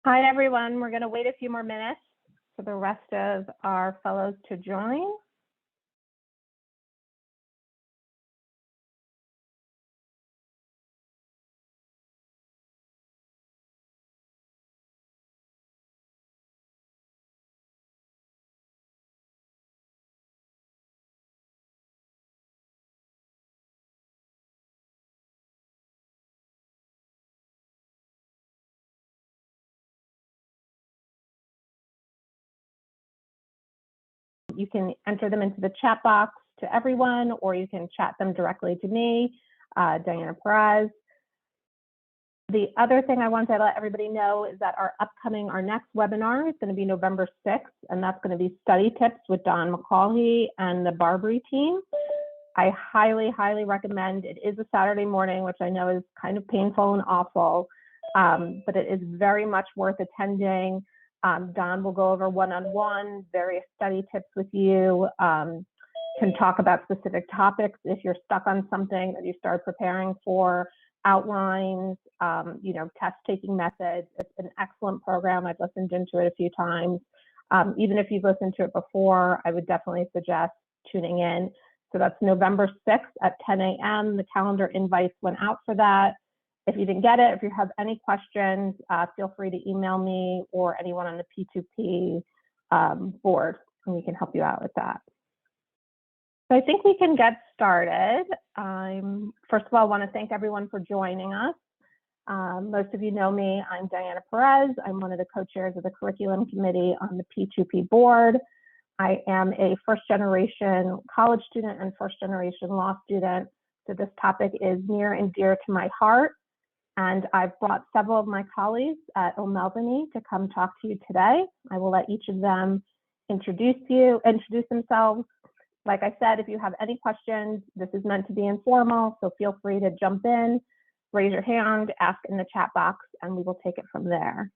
Hi, everyone. We're going to wait a few more minutes for the rest of our fellows to join. You can enter them into the chat box to everyone, or you can chat them directly to me, Diana Perez. The other thing I want to let everybody know is that our next webinar is going to be November 6th, and that's going to be study tips with Don McCauley and the Barbary team. I highly, highly recommend. It is a Saturday morning, which I know is kind of painful and awful, but it is very much worth attending. Don will go over one-on-one various study tips with you, can talk about specific topics if you're stuck on something that you start preparing for, outlines, test-taking methods. It's an excellent program. I've listened into it a few times. Even if you've listened to it before, I would definitely suggest tuning in. So that's November 6th at 10 a.m. The calendar invites went out for that. If you didn't get it, if you have any questions, feel free to email me or anyone on the P2P board, and we can help you out with that. So I think we can get started. First of all, I want to thank everyone for joining us. Most of you know me. I'm Diana Perez. I'm one of the co-chairs of the curriculum committee on the P2P board. I am a first-generation college student and first-generation law student, so this topic is near and dear to my heart. And I've brought several of my colleagues at O'Melveny to come talk to you today. I will let each of them introduce themselves. Like I said, if you have any questions, this is meant to be informal, so feel free to jump in, raise your hand, ask in the chat box, and we will take it from there.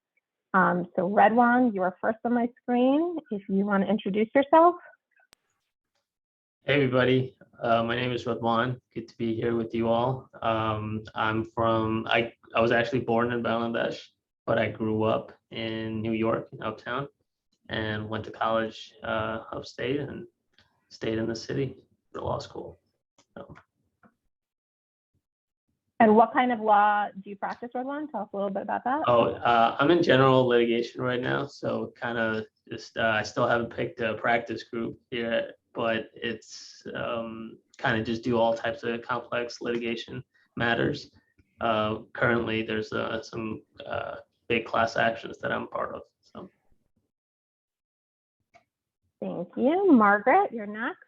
So Redwan, you are first on my screen. If you want to introduce yourself. Hey everybody, my name is Redwan. Good to be here with you all. I was actually born in Bangladesh, but I grew up in New York, in Uptown, and went to college upstate and stayed in the city for law school. So. And what kind of law do you practice, Redwan? Tell us a little bit about that. Oh, I'm in general litigation right now, so kind of just I still haven't picked a practice group here, but it's kind of just do all types of complex litigation matters. Currently, there's some big class actions that I'm part of. So. Thank you. Margaret, you're next.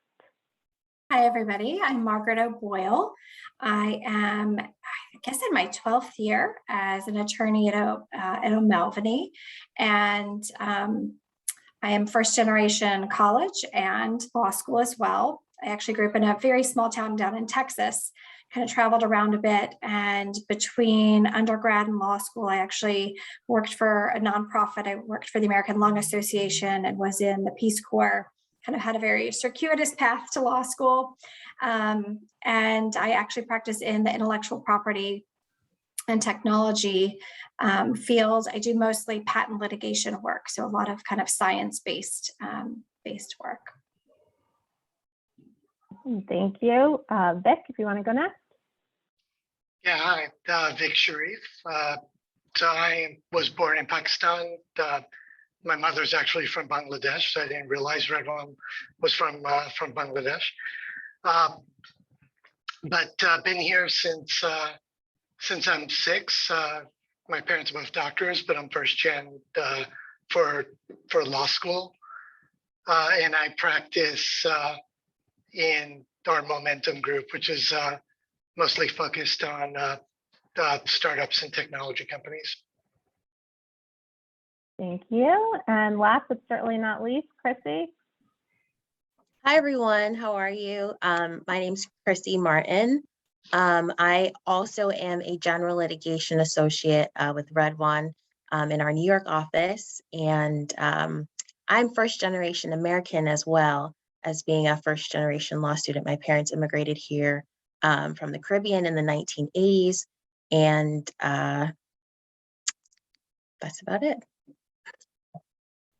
Hi, everybody. I'm Margaret O'Boyle. I am, I guess, in my 12th year as an attorney at O'Melveny, and I am first generation college and law school as well. I actually grew up in a very small town down in Texas, kind of traveled around a bit, and between undergrad and law school, I actually worked for a nonprofit. I worked for the American Lung Association and was in the Peace Corps. Kind of had a very circuitous path to law school. And I actually practice in the intellectual property and technology field. I do mostly patent litigation work, so a lot of kind of science-based work. Thank you. Vic, if you want to go next. Yeah, hi, Vic Sharif. So I was born in Pakistan. My mother's actually from Bangladesh, so I didn't realize Redwan was from Bangladesh. But been here since I'm 6. My parents are both doctors, but I'm first gen for law school, and I practice in our Momentum group, which is mostly focused on startups and technology companies. Thank you. And last but certainly not least, Chrissy. Hi, everyone. How are you? My name's Chrissy Martin. I also am a general litigation associate with Redwan in our New York office. And I'm first generation American as well as being a first generation law student. My parents immigrated here from the Caribbean in the 1980s. And that's about it.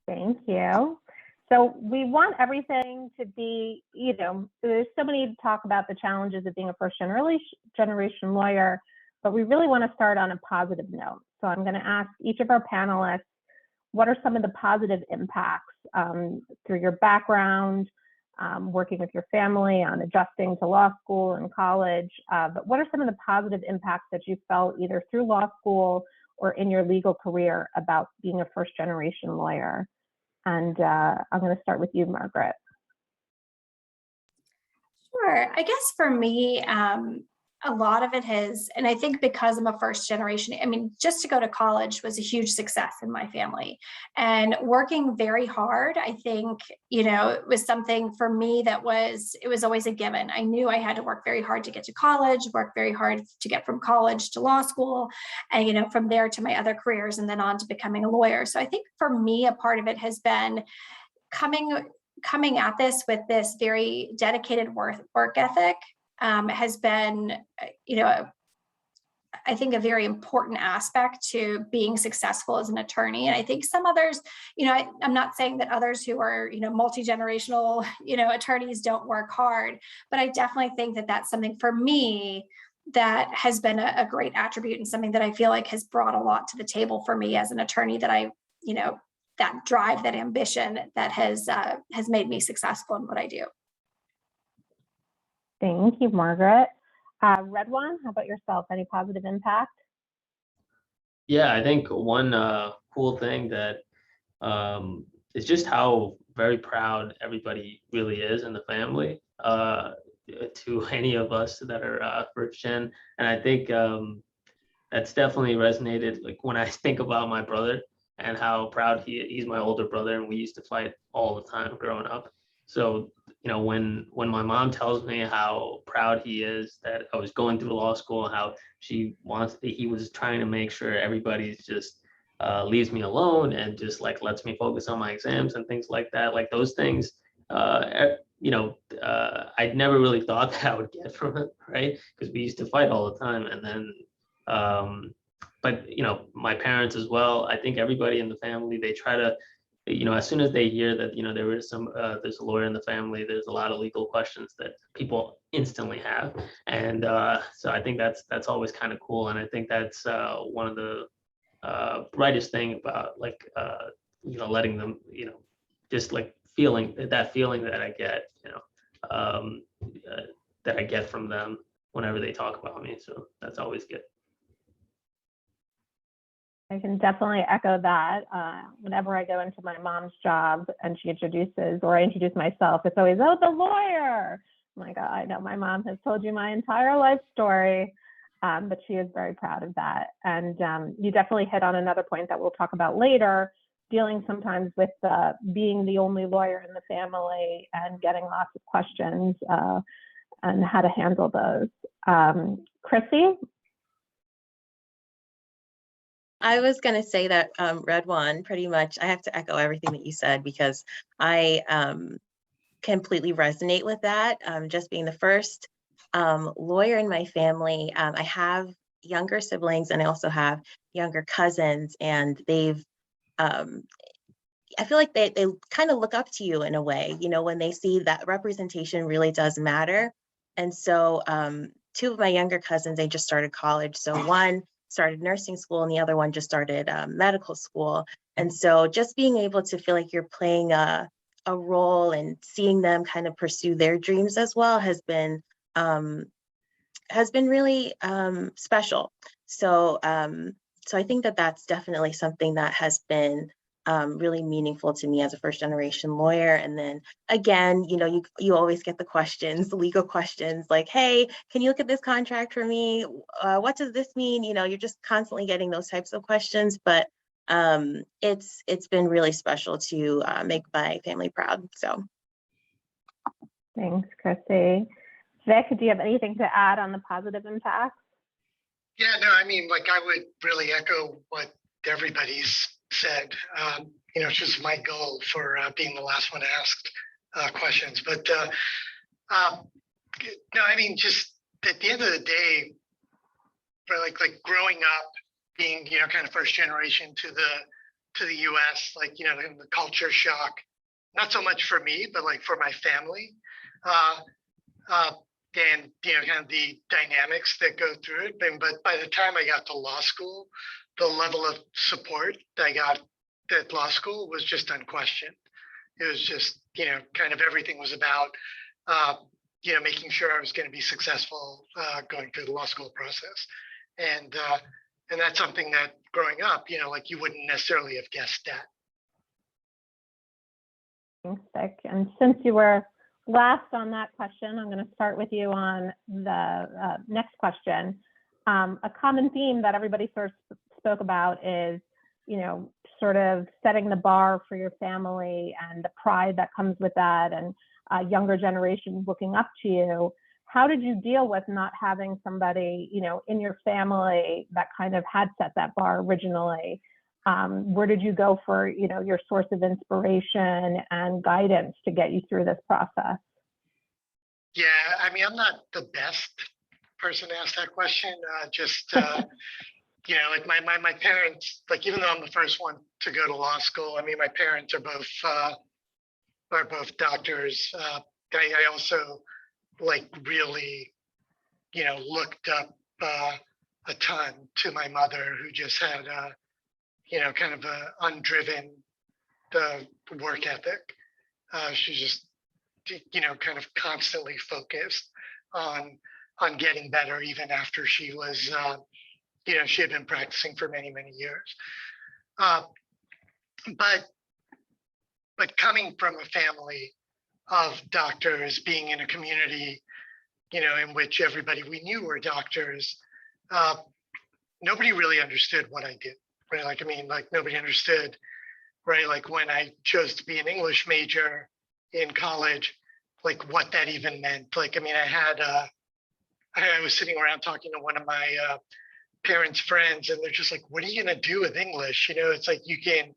Thank you. So we want everything to be, there's so many talk about the challenges of being a first generation lawyer, but we really want to start on a positive note. So I'm going to ask each of our panelists, what are some of the positive impacts through your background, working with your family on adjusting to law school and college, but what are some of the positive impacts that you felt either through law school or in your legal career about being a first generation lawyer? And I'm going to start with you, Margaret. Sure. I guess for me, a lot of it has, and I think because I'm a first generation, I mean, just to go to college was a huge success in my family. And working very hard, I think, it was something for me that it was always a given. I knew I had to work very hard to get to college, work very hard to get from college to law school, and, from there to my other careers and then on to becoming a lawyer. So I think for me, a part of it has been coming at this with this very dedicated work ethic. Has been, I think a very important aspect to being successful as an attorney. And I think some others, I'm not saying that others who are, multi-generational, attorneys don't work hard, but I definitely think that that's something for me that has been a great attribute and something that I feel like has brought a lot to the table for me as an attorney, that that drive, that ambition that has made me successful in what I do. Thank you, Margaret. Redwan, how about yourself? Any positive impact? Yeah, I think one cool thing that is just how very proud everybody really is in the family to any of us that are first gen. And I think that's definitely resonated. Like when I think about my brother and how proud he's my older brother, and we used to fight all the time growing up. So, when my mom tells me how proud he is that I was going through law school, how he was trying to make sure everybody's just leaves me alone and just like lets me focus on my exams and things like that. Like those things, I'd never really thought that I would get from it, right? Because we used to fight all the time. And then, but my parents as well, I think everybody in the family, they try to, as soon as they hear that, there is there's a lawyer in the family, there's a lot of legal questions that people instantly have. And so I think that's always kind of cool. And I think that's one of the brightest thing about letting them, just like feeling that I get, that I get from them whenever they talk about me. So that's always good. I can definitely echo that. Whenever I go into my mom's job and she introduces, or I introduce myself, it's always, oh, the lawyer. I'm like, I know my mom has told you my entire life story, but she is very proud of that. And you definitely hit on another point that we'll talk about later, dealing sometimes with being the only lawyer in the family and getting lots of questions and how to handle those. Chrissy? I was going to say that Redwan, pretty much, I have to echo everything that you said, because I completely resonate with that. Just being the first lawyer in my family, I have younger siblings and I also have younger cousins, and they've, I feel like they kind of look up to you in a way, when they see that representation really does matter. And so two of my younger cousins, they just started college. So one started nursing school and the other one just started medical school. And so just being able to feel like you're playing a role and seeing them kind of pursue their dreams as well has been really special. So I think that that's definitely something that has been really meaningful to me as a first generation lawyer. And then again, you always get the questions, the legal questions, like, hey, can you look at this contract for me? What does this mean? You're just constantly getting those types of questions, but it's been really special to make my family proud. So. Thanks, Chrissy. Vic, do you have anything to add on the positive impacts? Yeah, no, I mean, like I would really echo what everybody's said. It's just my goal for being the last one asked questions. But no, I mean, just at the end of the day, like growing up being, kind of first generation to the US, like, and the culture shock, not so much for me, but like for my family. And, kind of the dynamics that go through it. But by the time I got to law school, the level of support that I got at law school was just unquestioned. It was just, kind of everything was about, making sure I was going to be successful going through the law school process. And that's something that growing up, like you wouldn't necessarily have guessed that. Thanks, Vic. And since you were last on that question, I'm going to start with you on the next question. A common theme that everybody sort of spoke about is, sort of setting the bar for your family and the pride that comes with that, and younger generations looking up to you. How did you deal with not having somebody, in your family that kind of had set that bar originally? Where did you go for, your source of inspiration and guidance to get you through this process? Yeah, I mean, I'm not the best person to ask that question. Like my parents, like even though I'm the first one to go to law school, I mean, my parents are both doctors. I also like really, looked up a ton to my mother, who just had kind of a undriven work ethic. She's just kind of constantly focused on getting better, even after she was she had been practicing for many years. But coming from a family of doctors, being in a community in which everybody we knew were doctors, nobody really understood what I did, right? Like, I mean, like nobody understood, right? Like when I chose to be an English major in college, like what that even meant. Like, I mean, I was sitting around talking to one of my parents' friends, and they're just like, what are you going to do with English? It's like you can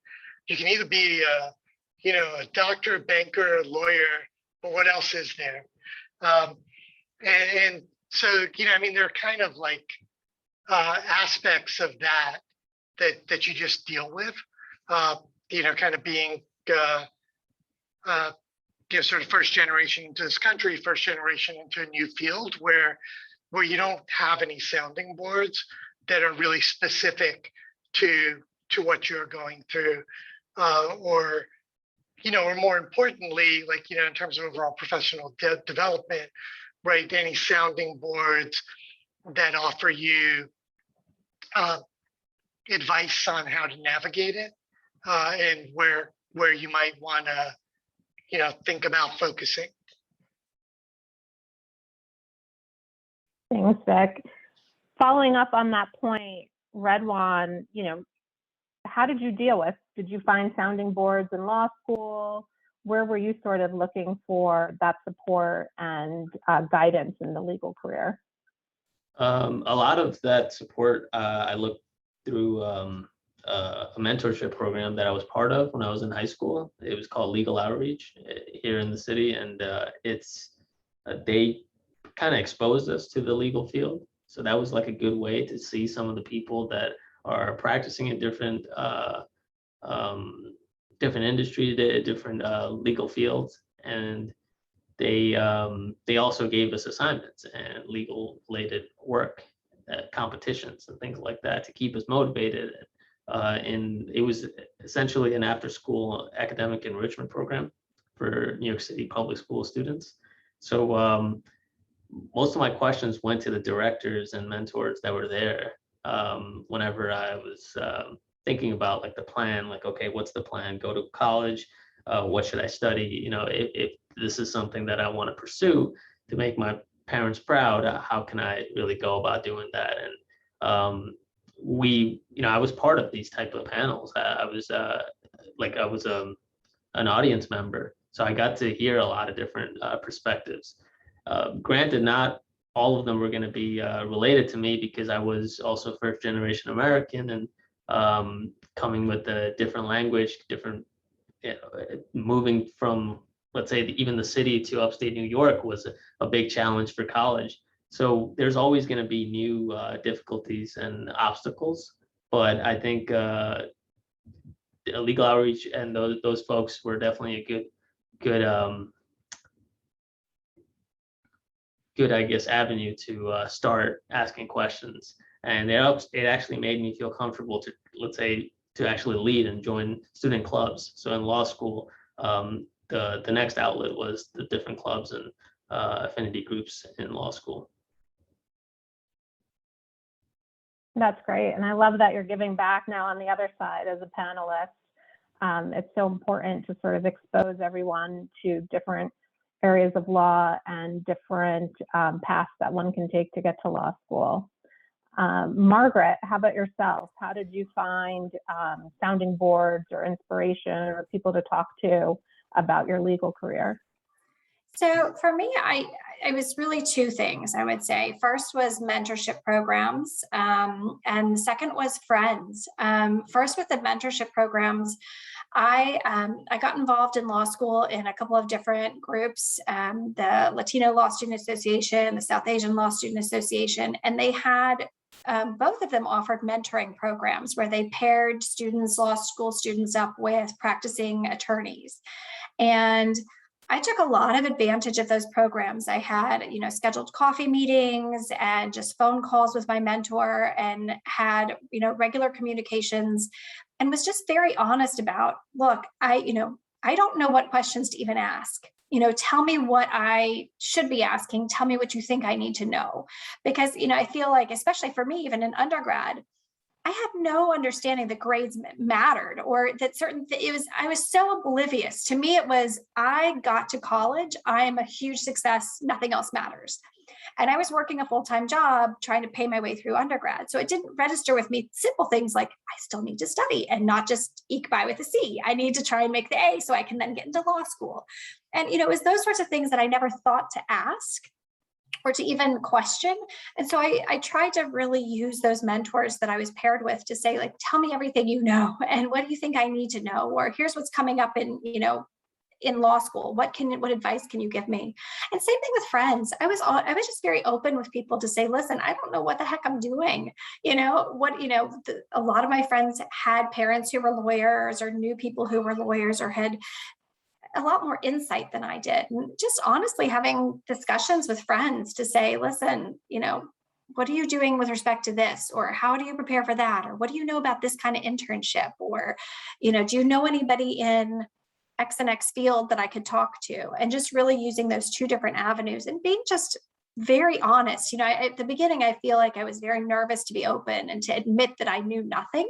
either be a doctor, banker, lawyer, but what else is there? And so, I mean, there are kind of like aspects of that you just deal with, kind of being sort of first generation into this country, first generation into a new field where you don't have any sounding boards that are really specific to what you're going through, or more importantly, like, in terms of overall professional development, right? Any sounding boards that offer you advice on how to navigate it, and where you might want to, think about focusing. Thanks, Vic. Following up on that point, Redwan, how did you deal with? Did you find sounding boards in law school? Where were you sort of looking for that support and guidance in the legal career? A lot of that support I looked through a mentorship program that I was part of when I was in high school. It was called Legal Outreach here in the city, and they kind of exposed us to the legal field. So that was like a good way to see some of the people that are practicing in different industries, different legal fields, and they also gave us assignments and legal related work, competitions and things like that to keep us motivated. And it was essentially an after-school academic enrichment program for New York City public school students. So most of my questions went to the directors and mentors that were there whenever I was thinking about like the plan, like, okay, what's the plan? Go to college, what should I study? If this is something that I want to pursue to make my parents proud, how can I really go about doing that? And I was part of these type of panels. I was an audience member, so I got to hear a lot of different perspectives. Granted, not all of them were going to be related to me, because I was also first generation American, and coming with a different language, moving from, let's say, even the city to upstate New York was a big challenge for college. So there's always going to be new difficulties and obstacles but I think legal outreach and those folks were definitely a good I guess avenue to start asking questions, and it actually made me feel comfortable to, let's say, to actually lead and join student clubs. So in law school, the next outlet was the different clubs and affinity groups in law school. That's great. And I love that you're giving back now on the other side as a panelist. It's so important to sort of expose everyone to different areas of law and different paths that one can take to get to law school. Margaret, how about yourself? How did you find sounding boards or inspiration or people to talk to about your legal career? So for me, it was really two things, I would say. First was mentorship programs, and the second was friends. First with the mentorship programs, I got involved in law school in a couple of different groups, the Latino Law Student Association, the South Asian Law Student Association, and they had both of them offered mentoring programs where they paired students, law school students, up with practicing attorneys. And I took a lot of advantage of those programs. I had, scheduled coffee meetings and just phone calls with my mentor, and had, regular communications, and was just very honest about, look, I don't know what questions to even ask. Tell me what I should be asking. Tell me what you think I need to know. Because, I feel like, especially for me, even in undergrad, I had no understanding that grades mattered, or that I was so oblivious. To me, it was, I got to college, I am a huge success, nothing else matters. And I was working a full-time job trying to pay my way through undergrad. So it didn't register with me simple things like, I still need to study and not just eke by with a C. I need to try and make the A so I can then get into law school. And, it was those sorts of things that I never thought to ask or to even question. And so I tried to really use those mentors that I was paired with to say, like, tell me everything you know, and what do you think I need to know? Or here's what's coming up in law school. What advice can you give me? And same thing with friends. I was just very open with people to say, listen, I don't know what the heck I'm doing. A lot of my friends had parents who were lawyers, or knew people who were lawyers, or had a lot more insight than I did. And just honestly having discussions with friends to say, listen, what are you doing with respect to this? Or how do you prepare for that? Or what do you know about this kind of internship? Or, do you know anybody in X and X field that I could talk to? And just really using those two different avenues and being just very honest. At the beginning, I feel like I was very nervous to be open and to admit that I knew nothing,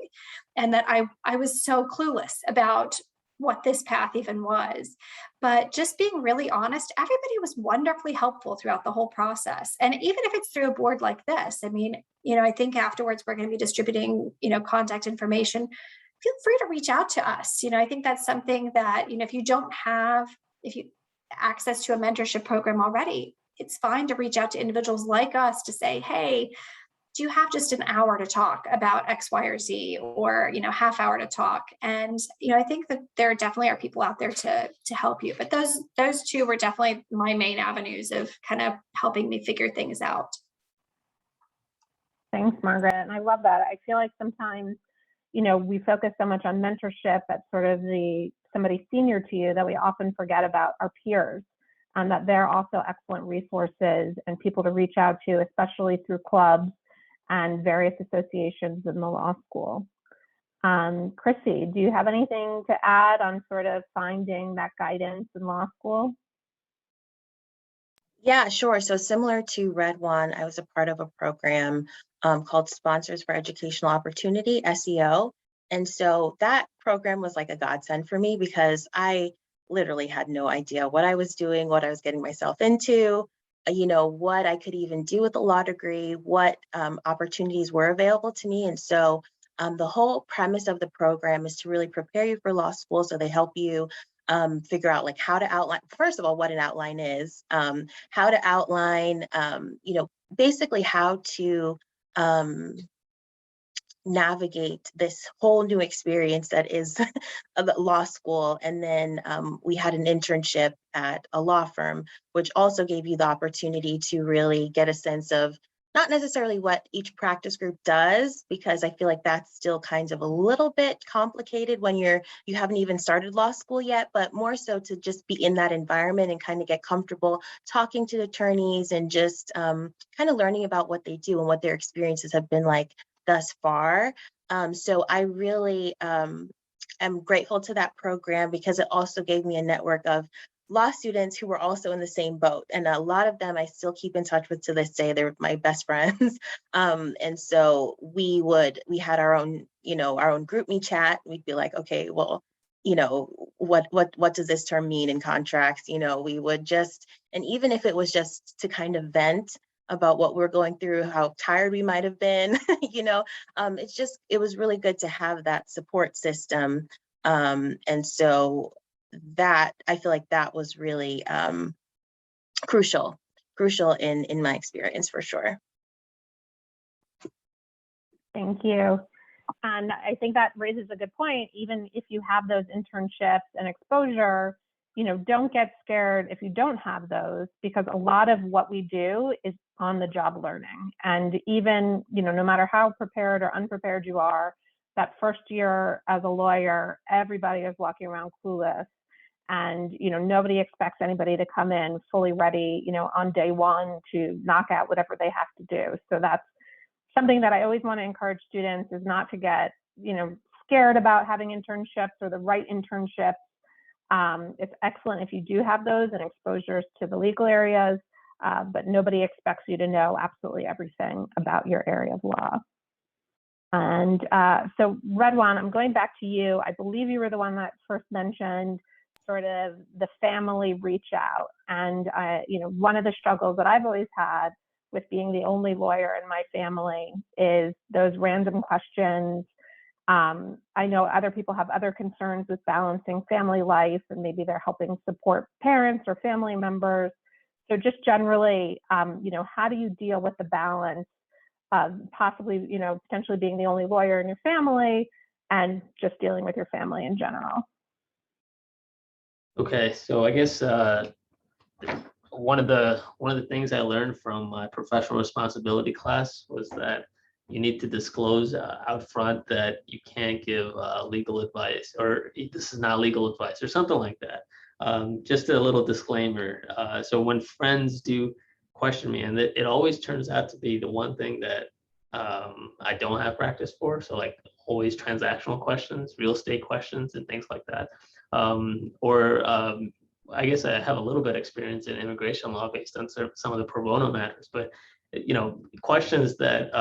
and that I was so clueless about what this path even was. But just being really honest, everybody was wonderfully helpful throughout the whole process. And even if it's through a board like this, I think afterwards we're going to be distributing, contact information. Feel free to reach out to us. I think that's something that, if you access to a mentorship program already, it's fine to reach out to individuals like us to say, hey, do you have just an hour to talk about X, Y, or Z, or, half hour to talk? And, I think that there definitely are people out there to help you. But those two were definitely my main avenues of kind of helping me figure things out. Thanks, Margaret. And I love that. I feel like sometimes, we focus so much on mentorship at sort of somebody senior to you, that we often forget about our peers, and that they're also excellent resources and people to reach out to, especially through clubs and various associations in the law school. Chrissy, do you have anything to add on sort of finding that guidance in law school? Yeah, sure. So similar to Red One, I was a part of a program called Sponsors for Educational Opportunity, SEO. And so that program was like a godsend for me, because I literally had no idea what I was doing, what I was getting myself into, what I could even do with a law degree, what opportunities were available to me. And so the whole premise of the program is to really prepare you for law school. So they help you figure out like how to outline, first of all, what an outline is, how to outline, basically how to navigate this whole new experience that is law school. And then we had an internship at a law firm, which also gave you the opportunity to really get a sense of not necessarily what each practice group does, because I feel like that's still kind of a little bit complicated when you haven't even started law school yet, but more so to just be in that environment and kind of get comfortable talking to attorneys and just kind of learning about what they do and what their experiences have been like thus far. So I really am grateful to that program because it also gave me a network of law students who were also in the same boat. And a lot of them I still keep in touch with to this day. They're my best friends. And so we had our own, our own group me chat. We'd be like, okay, well, what does this term mean in contracts? We would just, and even if it was just to kind of vent about what we're going through, how tired we might have been, it was really good to have that support system. And so that, I feel like that was really crucial in my experience for sure. Thank you. And I think that raises a good point. Even if you have those internships and exposure, don't get scared if you don't have those, because a lot of what we do is on the job learning. And even, no matter how prepared or unprepared you are, that first year as a lawyer, everybody is walking around clueless. And, nobody expects anybody to come in fully ready, on day one to knock out whatever they have to do. So that's something that I always want to encourage students, is not to get, scared about having internships or the right internships. It's excellent if you do have those and exposures to the legal areas, but nobody expects you to know absolutely everything about your area of law. And so Redwan, I'm going back to you. I believe you were the one that first mentioned sort of the family reach out. And one of the struggles that I've always had with being the only lawyer in my family is those random questions. I know other people have other concerns with balancing family life, and maybe they're helping support parents or family members. So just generally, how do you deal with the balance of possibly, potentially being the only lawyer in your family and just dealing with your family in general? Okay, so I guess one of the things I learned from my professional responsibility class was that you need to disclose out front that you can't give legal advice, or this is not legal advice, or something like that. Just a little disclaimer. So when friends do question me, and it always turns out to be the one thing that I don't have practice for. So like always transactional questions, real estate questions, and things like that. I guess I have a little bit of experience in immigration law based on some of the pro bono matters, but questions that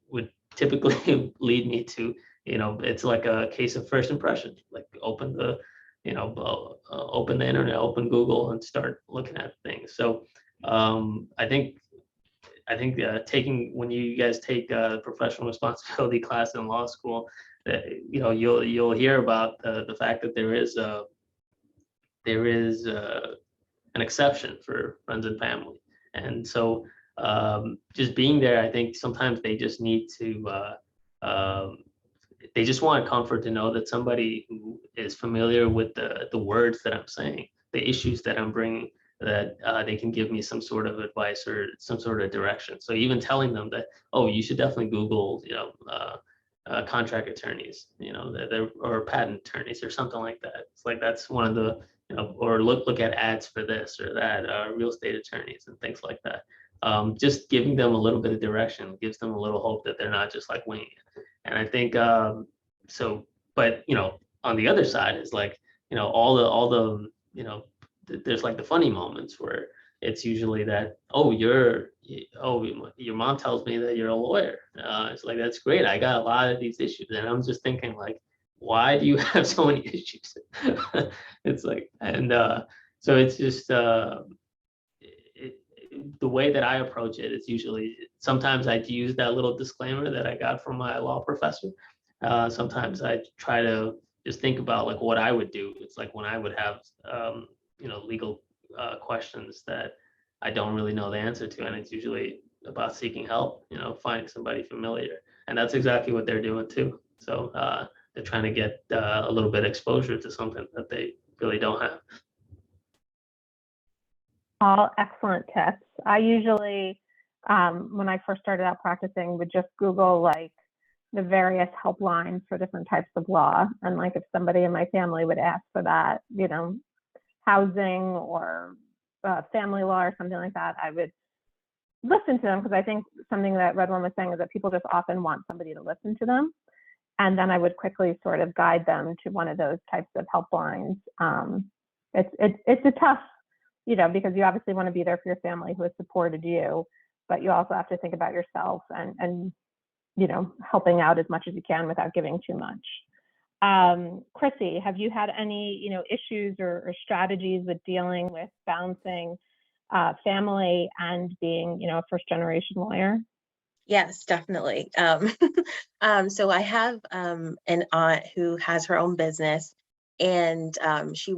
would typically lead me to, it's like a case of first impression, like open the internet, open Google, and start looking at things. So I think when you guys take a professional responsibility class in law school, you'll hear about the fact that there is an exception for friends and family. And so just being there, I think sometimes they just need to, they just want comfort to know that somebody who is familiar with the words that I'm saying, the issues that I'm bringing, that they can give me some sort of advice or some sort of direction. So even telling them that, oh, you should definitely Google, contract attorneys, or patent attorneys or something like that. It's like that's one of the, or look at ads for this or that, real estate attorneys and things like that. Just giving them a little bit of direction gives them a little hope that they're not just like winging it. And I think but on the other side is like, all the there's like the funny moments where it's usually that, your mom tells me that you're a lawyer. It's like, that's great. I got a lot of these issues. And I'm just thinking like, why do you have so many issues? It's like, and so it's just the way that I approach it is usually, sometimes I use that little disclaimer that I got from my law professor. Sometimes I try to just think about like what I would do. It's like when I would have legal questions that I don't really know the answer to, and it's usually about seeking help, finding somebody familiar, and that's exactly what they're doing too. So they're trying to get a little bit of exposure to something that they really don't have. All excellent tips. I usually when I first started out practicing, would just Google like the various helplines for different types of law. And like if somebody in my family would ask for that, you know, housing or family law or something like that, I would listen to them, because I think something that Red One was saying is that people just often want somebody to listen to them. And then I would quickly sort of guide them to one of those types of helplines. It's a tough, you know, because you obviously want to be there for your family who has supported you, but you also have to think about yourself and you know, helping out as much as you can without giving too much. Chrissy, have you had any, you know, issues or strategies with dealing with balancing family and being, you know, a first generation lawyer? Yes, definitely. So I have an aunt who has her own business, and she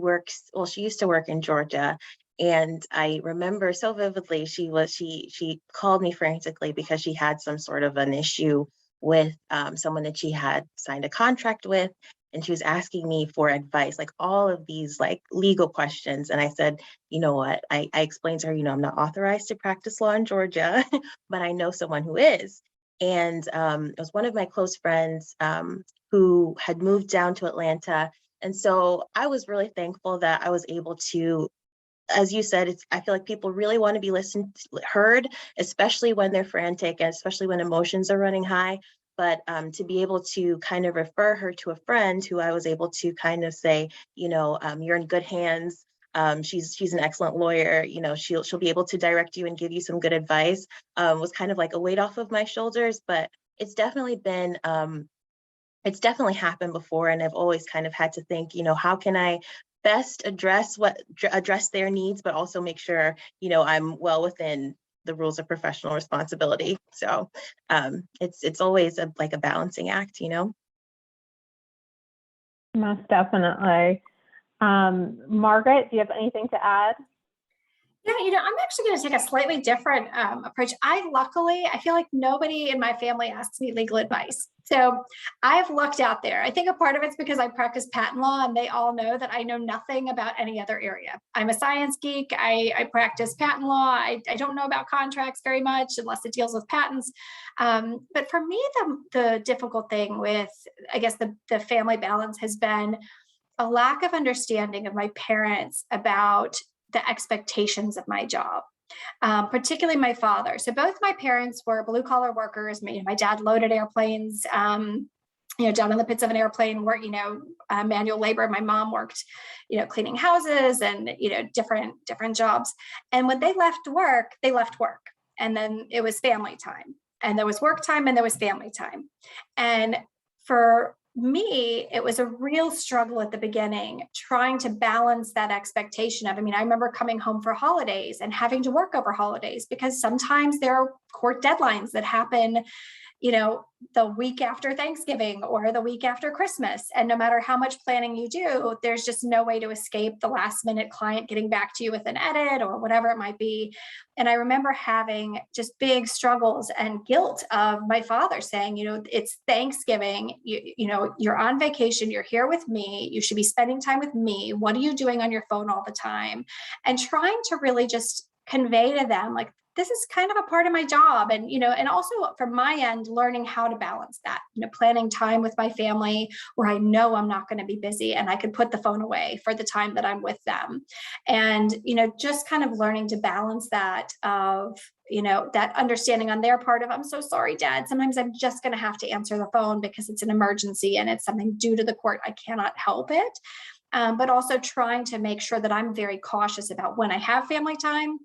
used to work in Georgia. And I remember so vividly, she called me frantically because she had some sort of an issue with someone that she had signed a contract with, and she was asking me for advice, like all of these like legal questions. And I said, you know what? I explained to her, you know, I'm not authorized to practice law in Georgia, but I know someone who is. And it was one of my close friends who had moved down to Atlanta. And so I was really thankful that I was able to, as you said, I feel like people really want to be heard, especially when they're frantic and especially when emotions are running high. But to be able to kind of refer her to a friend who I was able to kind of say, you know, you're in good hands. She's an excellent lawyer. You know, she'll be able to direct you and give you some good advice. Was kind of like a weight off of my shoulders. But it's definitely been it's definitely happened before, and I've always kind of had to think, you know, how can I best address their needs, but also make sure, you know, I'm well within the rules of professional responsibility. So it's always like a balancing act, you know. Most definitely. Margaret, do you have anything to add? Yeah, you know, I'm actually going to take a slightly different approach. I feel like nobody in my family asks me legal advice. So I've lucked out there. I think a part of it's because I practice patent law and they all know that I know nothing about any other area. I'm a science geek. I practice patent law. I don't know about contracts very much unless it deals with patents. But for me, the difficult thing with, I guess, the family balance has been a lack of understanding of my parents about the expectations of my job, particularly my father. So both my parents were blue collar workers. My dad loaded airplanes, you know, down in the pits of an airplane, work, you know, manual labor. My mom worked, you know, cleaning houses and, you know, different jobs. And when they left work, and then it was family time, and there was work time and there was family time. And for me, it was a real struggle at the beginning, trying to balance that expectation of, I mean, I remember coming home for holidays and having to work over holidays because sometimes there are court deadlines that happen, you know, the week after Thanksgiving or the week after Christmas. And no matter how much planning you do, there's just no way to escape the last minute client getting back to you with an edit or whatever it might be. And I remember having just big struggles and guilt of my father saying, you know, it's Thanksgiving, you know, you're on vacation, you're here with me, you should be spending time with me. What are you doing on your phone all the time? And trying to really just convey to them, like, this is kind of a part of my job. And, you know, and also from my end, learning how to balance that, you know, planning time with my family where I know I'm not going to be busy and I can put the phone away for the time that I'm with them. And, you know, just kind of learning to balance that of, you know, that understanding on their part of, I'm so sorry, Dad. Sometimes I'm just going to have to answer the phone because it's an emergency and it's something due to the court. I cannot help it. But also trying to make sure that I'm very cautious about when I have family time,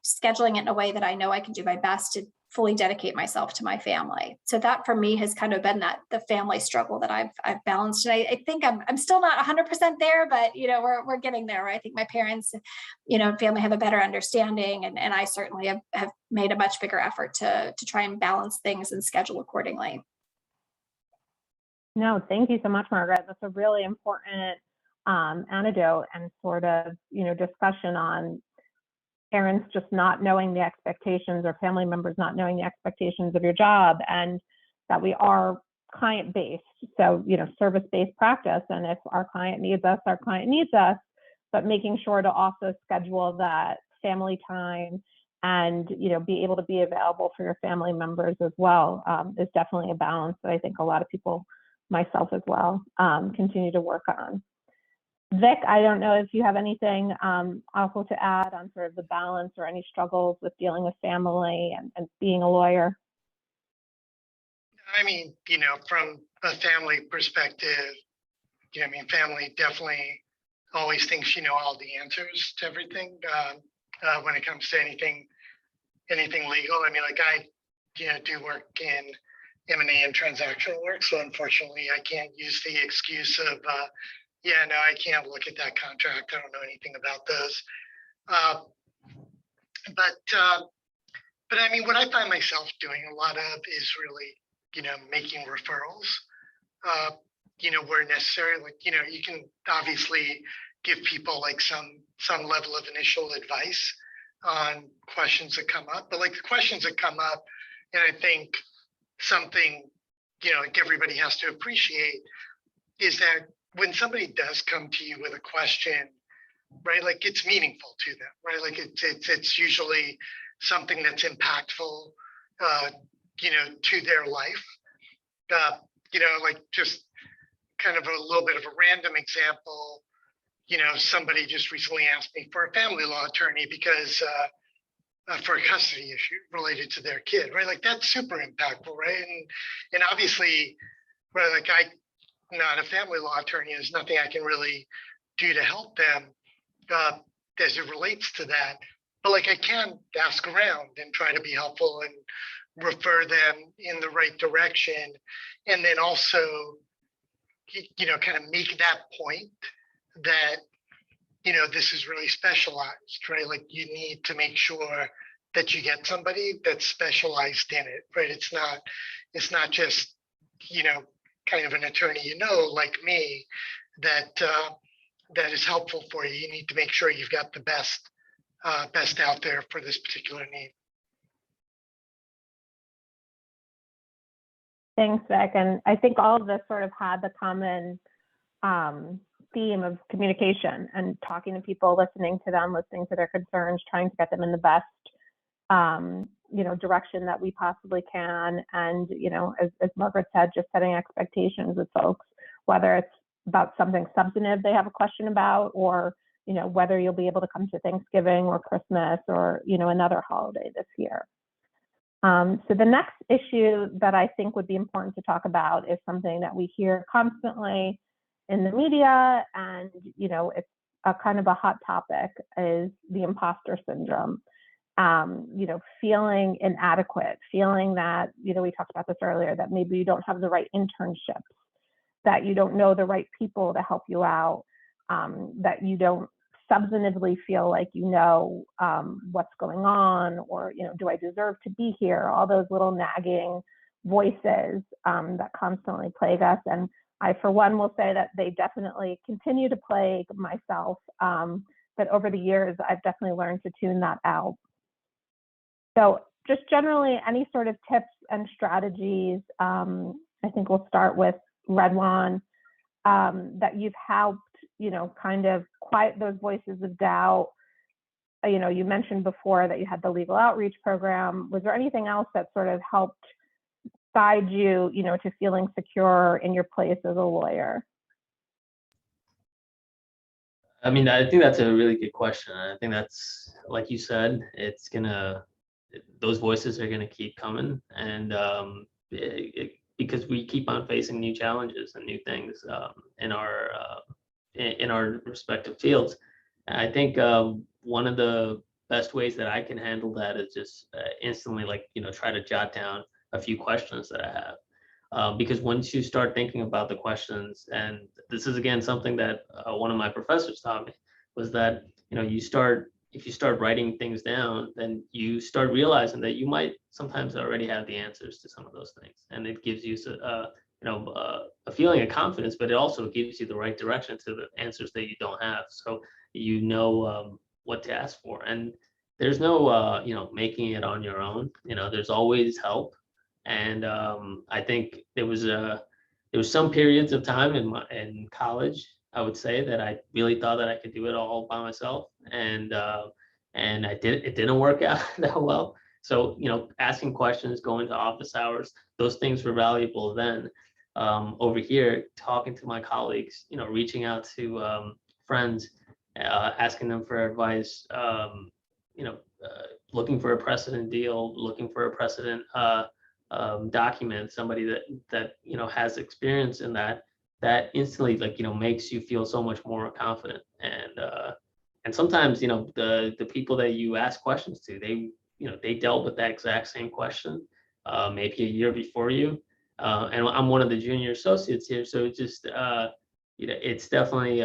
scheduling it in a way that I know I can do my best to fully dedicate myself to my family. So that for me has kind of been the family struggle that I've balanced. And I think I'm still not 100% there, but you know, we're getting there. Right? I think my parents, you know, family have a better understanding, and I certainly have made a much bigger effort to try and balance things and schedule accordingly. No, thank you so much, Margaret. That's a really important anecdote and sort of, you know, discussion on parents just not knowing the expectations or family members not knowing the expectations of your job, and that we are client-based. So, you know, service-based practice. And if our client needs us, our client needs us, but making sure to also schedule that family time and be able to be available for your family members as well is definitely a balance that I think a lot of people, myself as well, continue to work on. Vic, I don't know if you have anything also to add on sort of the balance or any struggles with dealing with family and being a lawyer. I mean, from a family perspective, family definitely always thinks all the answers to everything when it comes to anything legal. I mean, like I do work in M&A and transactional work, so unfortunately I can't use the excuse of no, I can't look at that contract, I don't know anything about those. But I mean, what I find myself doing a lot of is really making referrals where necessary. Like you can obviously give people like some level of initial advice on questions that come up, but like the questions that come up, and I think something like everybody has to appreciate is that when somebody does come to you with a question, right, like it's meaningful to them, right? Like it's usually something that's impactful to their life. Like just kind of a little bit of a random example, somebody just recently asked me for a family law attorney because for a custody issue related to their kid, right? Like that's super impactful, right? And obviously, right, like I'm not a family law attorney, there's nothing I can really do to help them as it relates to that. But like I can ask around and try to be helpful and refer them in the right direction. And then also, kind of make that point that, this is really specialized, right? Like you need to make sure that you get somebody that's specialized in it, right? It's not just, kind of an attorney, like me, that is helpful for you. You need to make sure you've got the best out there for this particular need. Thanks, Vic. And I think all of this sort of had the common theme of communication and talking to people, listening to them, listening to their concerns, trying to get them in the best, direction that we possibly can. And, as Margaret said, just setting expectations with folks, whether it's about something substantive they have a question about, or, whether you'll be able to come to Thanksgiving or Christmas or, another holiday this year. So the next issue that I think would be important to talk about is something that we hear constantly in the media, and it's a kind of a hot topic, is the imposter syndrome. Feeling inadequate, feeling that, we talked about this earlier, that maybe you don't have the right internships, that you don't know the right people to help you out, that you don't substantively feel like what's going on, or do I deserve to be here? All those little nagging voices that constantly plague us. And I, for one, will say that they definitely continue to plague myself, but over the years, I've definitely learned to tune that out. So just generally, any sort of tips and strategies, I think we'll start with Redwan, that you've helped, kind of quiet those voices of doubt. You mentioned before that you had the legal outreach program. Was there anything else that sort of helped guide you, to feeling secure in your place as a lawyer? I mean, I think that's a really good question. I think that's, like you said, those voices are gonna keep coming, and because we keep on facing new challenges and new things in our respective fields. And I think one of the best ways that I can handle that is just instantly, try to jot down a few questions that I have. Because once you start thinking about the questions, and this is again something that one of my professors taught me, was that if you start writing things down, then you start realizing that you might sometimes already have the answers to some of those things, and it gives you a feeling of confidence, but it also gives you the right direction to the answers that you don't have, so what to ask for. And there's no making it on your own. There's always help. And I think there was some periods of time in college, I would say, that I really thought that I could do it all by myself. And and it didn't work out that well. So, asking questions, going to office hours, those things were valuable then. Over here, talking to my colleagues, reaching out to friends, asking them for advice, looking for a precedent deal, looking for a precedent document, somebody that has experience in that instantly makes you feel so much more confident. And sometimes the people that you ask questions to, they dealt with that exact same question maybe a year before you. And I'm one of the junior associates here, so it just it's definitely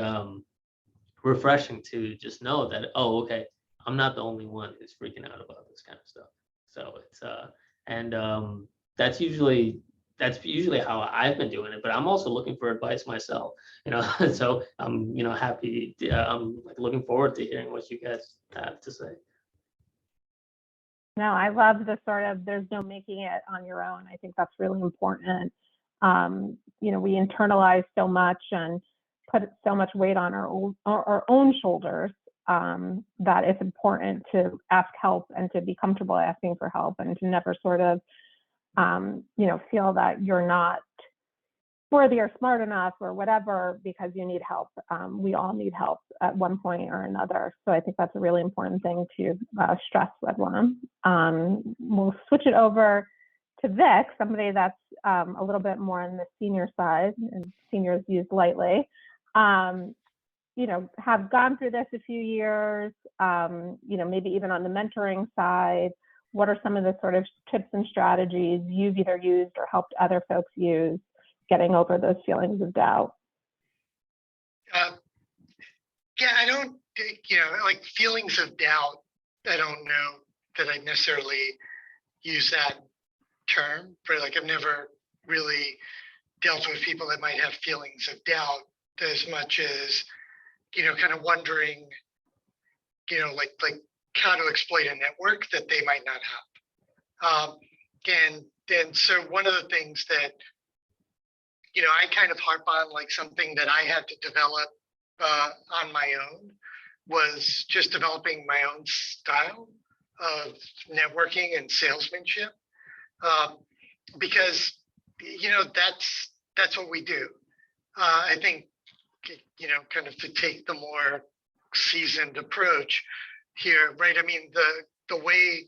refreshing to just know that, oh, okay, I'm not the only one who's freaking out about this kind of stuff. So it's and that's usually how I've been doing it, but I'm also looking for advice myself, so I'm happy I'm looking forward to hearing what you guys have to say. No, I love the sort of, there's no making it on your own. I think that's really important. We internalize so much and put so much weight on our own shoulders that it's important to ask help and to be comfortable asking for help, and to never sort of, feel that you're not worthy or smart enough or whatever because you need help. We all need help at one point or another. So I think that's a really important thing to stress, Redwan. We'll switch it over to Vic, somebody that's a little bit more on the senior side, and seniors used lightly. Have gone through this a few years, maybe even on the mentoring side. What are some of the sort of tips and strategies you've either used or helped other folks use getting over those feelings of doubt? I don't, like feelings of doubt, I don't know that I necessarily use that term, but like I've never really dealt with people that might have feelings of doubt as much as, kind of wondering, like how to exploit a network that they might not have. And so one of the things that, I kind of harp on, like something that I had to develop on my own, was just developing my own style of networking and salesmanship, because that's what we do. I think kind of to take the more seasoned approach here, right? I mean, the way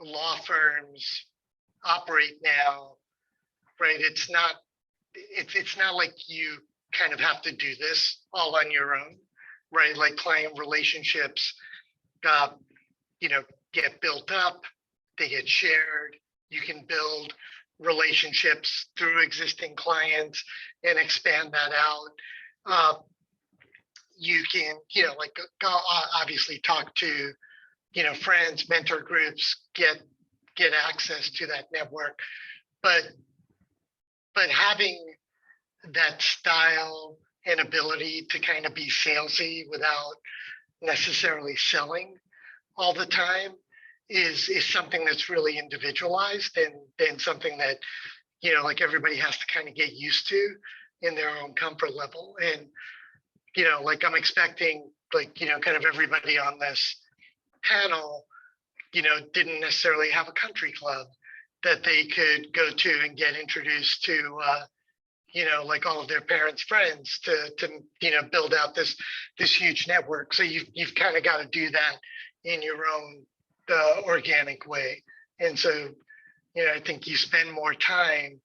law firms operate now, right? It's not like you kind of have to do this all on your own, right? Like client relationships, get built up, they get shared. You can build relationships through existing clients and expand that out. You can, obviously talk to, friends, mentor groups, get access to that network, but having that style and ability to kind of be salesy without necessarily selling all the time is something that's really individualized, and something that, like everybody has to kind of get used to in their own comfort level. And, like I'm expecting, like, kind of everybody on this panel, didn't necessarily have a country club that they could go to and get introduced to, like all of their parents' friends to build out this huge network. So you've kind of got to do that in your own organic way. And so, I think you spend more time,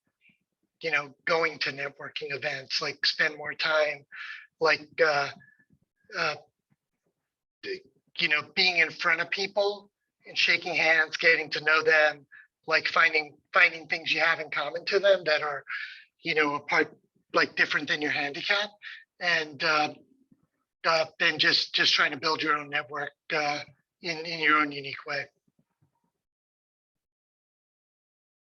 going to networking events, like spend more time, like, being in front of people and shaking hands, getting to know them, like finding things you have in common to them that are, apart, like different than your handicap, and then just trying to build your own network in your own unique way.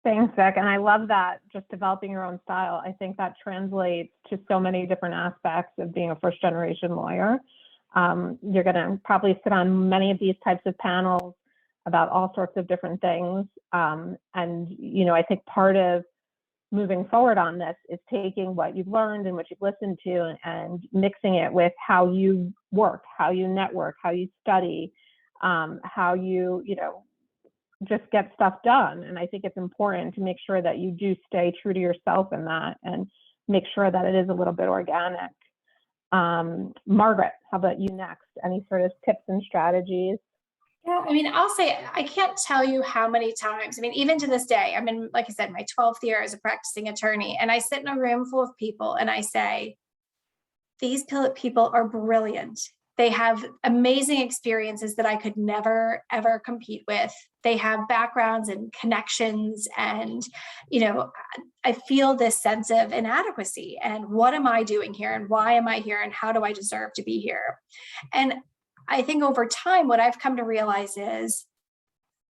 Thanks, Vic. And I love that, just developing your own style. I think that translates to so many different aspects of being a first generation lawyer. You're going to probably sit on many of these types of panels about all sorts of different things. And, I think part of moving forward on this is taking what you've learned and what you've listened to and mixing it with how you work, how you network, how you study, how you, just get stuff done. And I think it's important to make sure that you do stay true to yourself in that and make sure that it is a little bit organic. Margaret, how about you next? Any sort of tips and strategies? Yeah, I mean, I'll say, I can't tell you how many times, I mean, even to this day, I'm in, like I said, my 12th year as a practicing attorney, and I sit in a room full of people and I say, these people are brilliant. They have amazing experiences that I could never, ever compete with. They have backgrounds and connections, and, I feel this sense of inadequacy. And what am I doing here? And why am I here? And how do I deserve to be here? And I think over time, what I've come to realize is,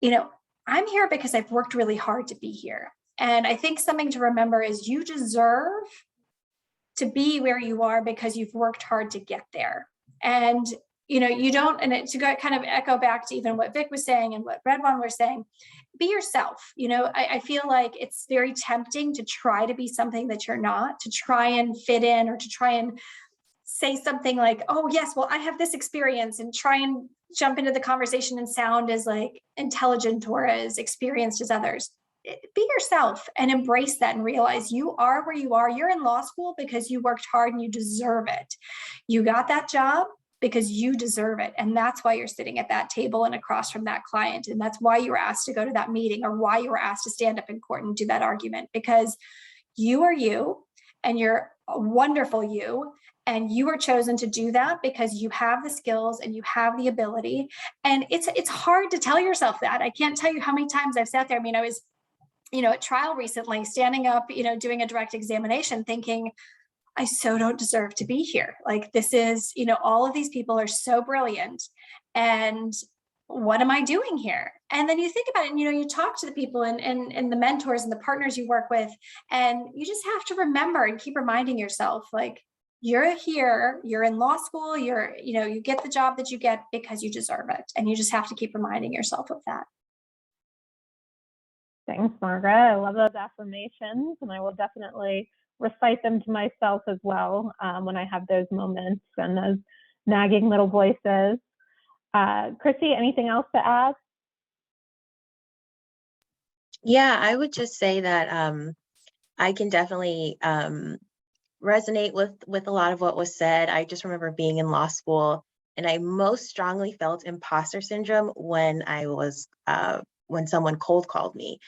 I'm here because I've worked really hard to be here. And I think something to remember is you deserve to be where you are because you've worked hard to get there. And, you don't, and to go kind of echo back to even what Vic was saying and what Redwan was saying, be yourself. I feel like it's very tempting to try to be something that you're not, to try and fit in, or to try and say something like, oh yes, well, I have this experience, and try and jump into the conversation and sound as like intelligent or as experienced as others. Be yourself and embrace that and realize you are where you are. You're in law school because you worked hard and you deserve it. You got that job because you deserve it. And that's why you're sitting at that table and across from that client. And that's why you were asked to go to that meeting, or why you were asked to stand up in court and do that argument, because you are you, and you're a wonderful you. And you were chosen to do that because you have the skills and you have the ability. And it's hard to tell yourself that. I can't tell you how many times I've sat there. I mean, I was, at trial recently, standing up, doing a direct examination, thinking, I so don't deserve to be here. Like, this is, all of these people are so brilliant. And what am I doing here? And then you think about it, and, you talk to the people and the mentors and the partners you work with, and you just have to remember and keep reminding yourself, like, you're here, you're in law school, you get the job that you get because you deserve it. And you just have to keep reminding yourself of that. Thanks, Margaret. I love those affirmations, and I will definitely recite them to myself as well when I have those moments and those nagging little voices. Chrissy, anything else to add? Yeah, I would just say that I can definitely resonate with a lot of what was said. I just remember being in law school, and I most strongly felt imposter syndrome when I was when someone cold called me,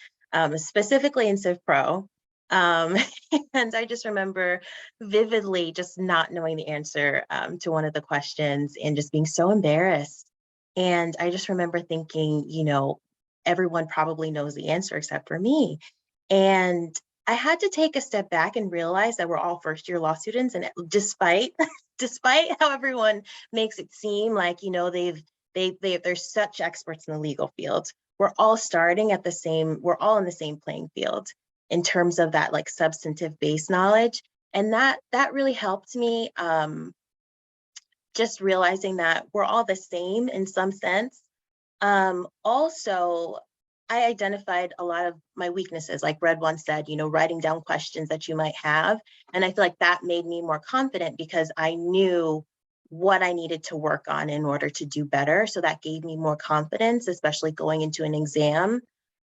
specifically in Civ Pro. And I just remember vividly just not knowing the answer to one of the questions and just being so embarrassed. And I just remember thinking, everyone probably knows the answer except for me. And I had to take a step back and realize that we're all first-year law students, and despite how everyone makes it seem like, they're such experts in the legal field, we're all starting at we're all in the same playing field in terms of that like substantive base knowledge. And that really helped me, just realizing that we're all the same in some sense. Also, I identified a lot of my weaknesses, like Redwan said, writing down questions that you might have. And I feel like that made me more confident because I knew what I needed to work on in order to do better. So that gave me more confidence, especially going into an exam.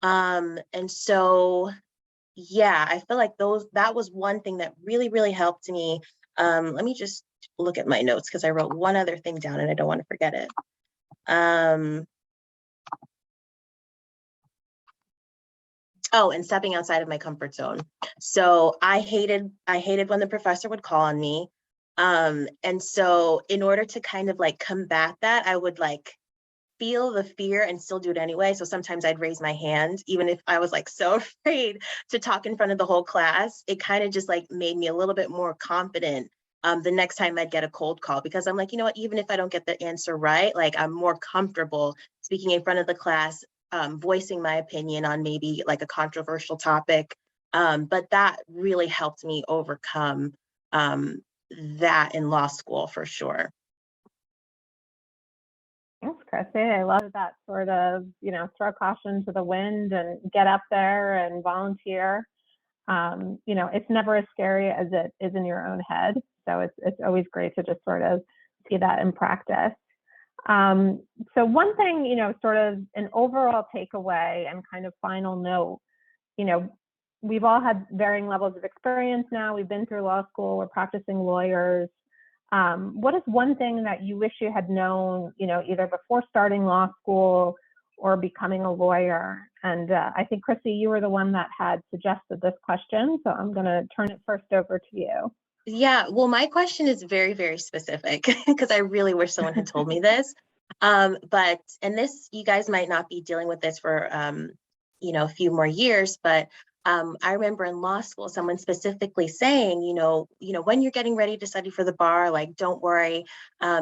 And so, yeah, I feel like that was one thing that really, really helped me. Let me just look at my notes because I wrote one other thing down and I don't want to forget it. Oh, and stepping outside of my comfort zone. So I hated when the professor would call on me. And so in order to kind of like combat that, I would like feel the fear and still do it anyway. So sometimes I'd raise my hand, even if I was like so afraid to talk in front of the whole class. It kind of just like made me a little bit more confident the next time I'd get a cold call, because I'm like, you know what, even if I don't get the answer right, like I'm more comfortable speaking in front of the class, voicing my opinion on maybe like a controversial topic. But that really helped me overcome that in law school for sure. Thanks, Chrissy. I love that sort of, throw caution to the wind and get up there and volunteer. It's never as scary as it is in your own head. So it's always great to just sort of see that in practice. So one thing, sort of an overall takeaway and kind of final note, we've all had varying levels of experience now. We've been through law school, we're practicing lawyers. What is one thing that you wish you had known, either before starting law school or becoming a lawyer? And I think, Chrissy, you were the one that had suggested this question, so I'm going to turn it first over to you. Yeah, well, my question is very, very specific because I really wish someone had told me this. And this, you guys might not be dealing with this for, a few more years, but I remember in law school, someone specifically saying, when you're getting ready to study for the bar, like, don't worry,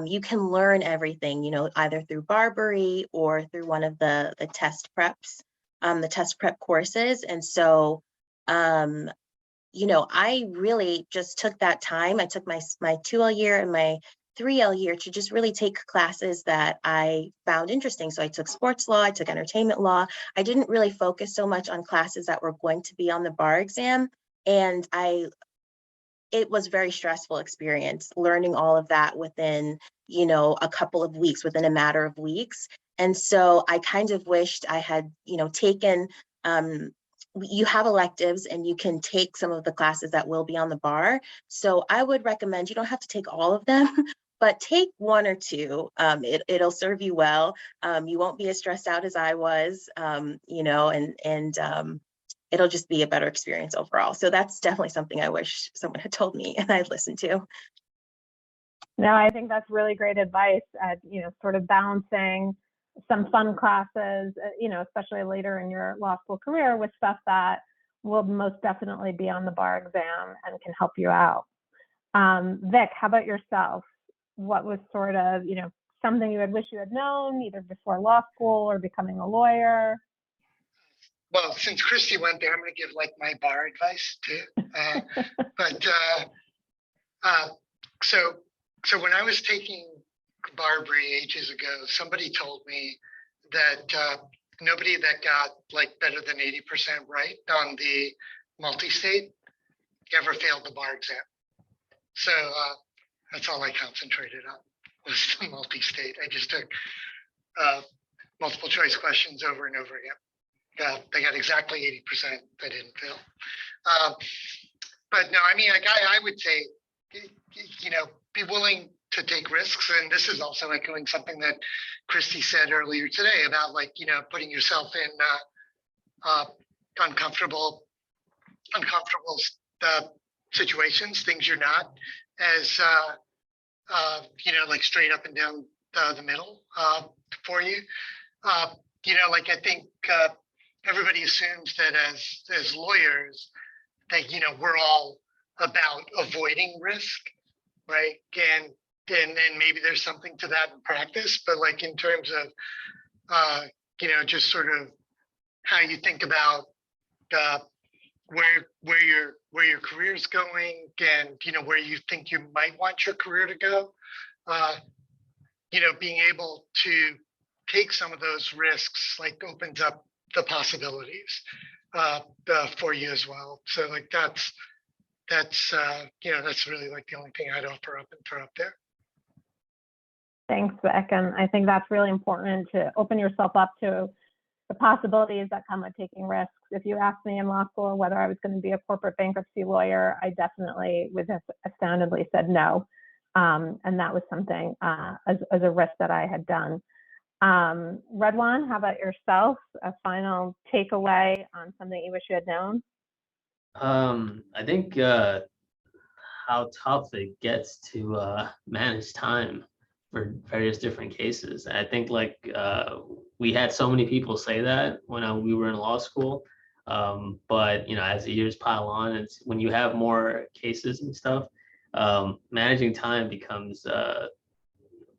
you can learn everything, either through Barbary or through one of the test preps, the test prep courses. And so, I really just took that time. I took my 2L year and my 3L year to just really take classes that I found interesting. So I took sports law, I took entertainment law. I didn't really focus so much on classes that were going to be on the bar exam. And it was a very stressful experience learning all of that within, a couple of weeks, within a matter of weeks. And so I kind of wished I had, taken, you have electives and you can take some of the classes that will be on the bar. So I would recommend, you don't have to take all of them, but take one or two. It'll serve you well. You won't be as stressed out as I was, and it'll just be a better experience overall. So that's definitely something I wish someone had told me and I'd listened to. No, I think that's really great advice at, sort of balancing some fun classes, especially later in your law school career, with stuff that will most definitely be on the bar exam and can help you out. Vic, how about yourself? What was sort of, something you would wish you had known either before law school or becoming a lawyer? Well, since Christy went there, I'm going to give like my bar advice too. So when I was taking Barbary ages ago, somebody told me that nobody that got like better than 80% right on the multi-state ever failed the bar exam. So that's all I concentrated on was the multi-state. I just took multiple choice questions over and over again. They got exactly 80%. They didn't fail. But no, I mean, like I would say, be willing to take risks. And this is also echoing something that Christy said earlier today about like, putting yourself in uncomfortable situations, things you're not as, like straight up and down the middle for you. Like I think everybody assumes that as lawyers that, we're all about avoiding risk, right? And maybe there's something to that in practice, but like in terms of, just sort of how you think about where your career's going and, where you think you might want your career to go, being able to take some of those risks, like opens up the possibilities for you as well. So like that's really like the only thing I'd offer up and throw up there. Thanks, Vic. And I think that's really important to open yourself up to the possibilities that come with taking risks. If you asked me in law school whether I was going to be a corporate bankruptcy lawyer, I definitely would have astoundedly said no. And that was something as a risk that I had done. Redwan, how about yourself? A final takeaway on something you wish you had known? I think how tough it gets to manage time for various different cases. I think like we had so many people say that when we were in law school, but as the years pile on, it's when you have more cases and stuff, managing time becomes